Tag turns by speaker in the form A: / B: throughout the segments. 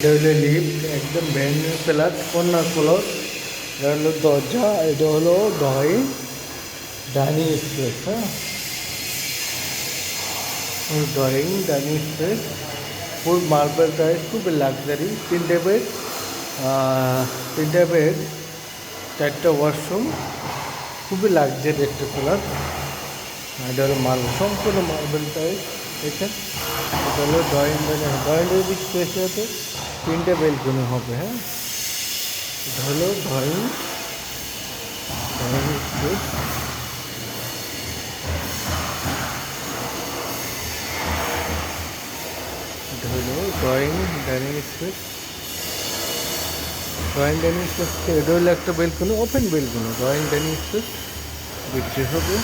A: এটা হলো লিফট, একদম brand new flat, corner floor. এটা হলো দরজা, এটা হলো ডাইনিং স্পেস। হ্যাঁ, ডাইনিং স্পেস, ফুল মার্বেল টাইলস, খুবই লাক্সারি। তিনটে বেড, চারটা ওয়াশরুম, খুবই লাক্সারি একটা ফ্ল্যাট। এটা হলো সম্পূর্ণ মার্বেল টাইলস। দেখেন, এটা হলো ড্রয়িং স্পেস আছে, তিনটে বেলকনি হবে। হ্যাঁ, এটা হলো ড্রয়িং স্পেস। এটা হলো ডাইনিং স্পেস। এটা হলো একটা balcony, open balcony. Dining space বিক্রি হবে।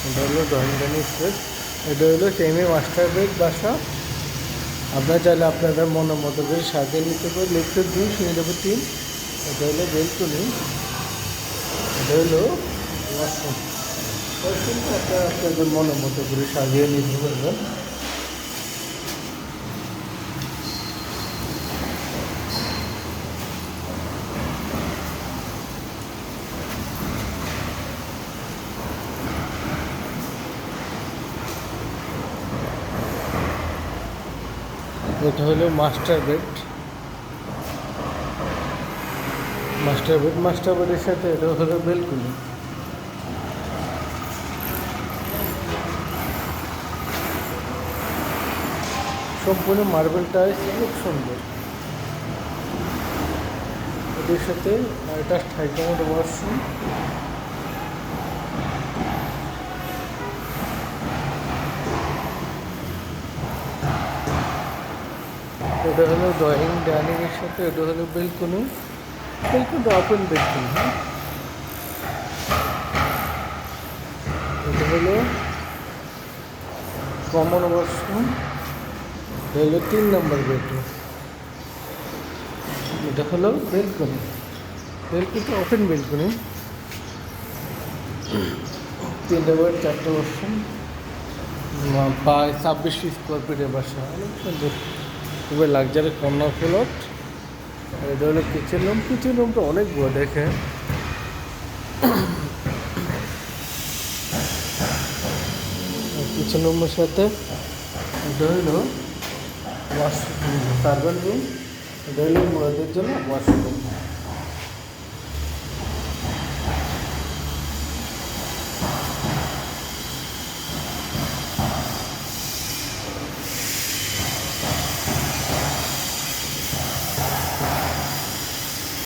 A: এটা হলো ডাইনিং স্পেস। এটা হলো সেমি মাস্টার বেড বাসা। আপনারা চাইলে আপনাদের মনের মতো করে সাজিয়ে নিতে পারেন। লিফটে 2, সিঁড়ি 3। এটা হলো বেলকনি। এটা হলো ওয়াশরুম। ওয়াশরুমটা আপনাদের মনের মতো করে সাজিয়ে নিতে পারবেন। এটা হলো মাস্টার বেডের সাথে এটা হলো বেলকনি। সম্পূর্ণ মার্বেল টাইলস, অনেক সুন্দর। এটির সাথে এটা হাইকমোড ওয়াশরুম। এটা হলো ডাইনিং এর সাথে এটা হলো বেলকনি। Open balcony. হ্যাঁ, এটা হলো কমন ওয়াশরুম। এটা হলো 3 নম্বর বেডরুম। এটা হলো বেলকনি। Open balcony. 3টে বেড, 4টে ওয়াশরুম। প্রায় 26 স্কোয়ার ফিটের বাসা, অনেক সুন্দর, খুবই লাক্সারি কর্নার ফ্লোর। এটা হলো কিচেন রুমটা অনেক বড়। দেখে কিচেন রুমের সাথে এটা হলো ওয়াশরুম, সার্ভেন্ট রুম। এটা হলো মেয়েদের জন্য ওয়াশরুম।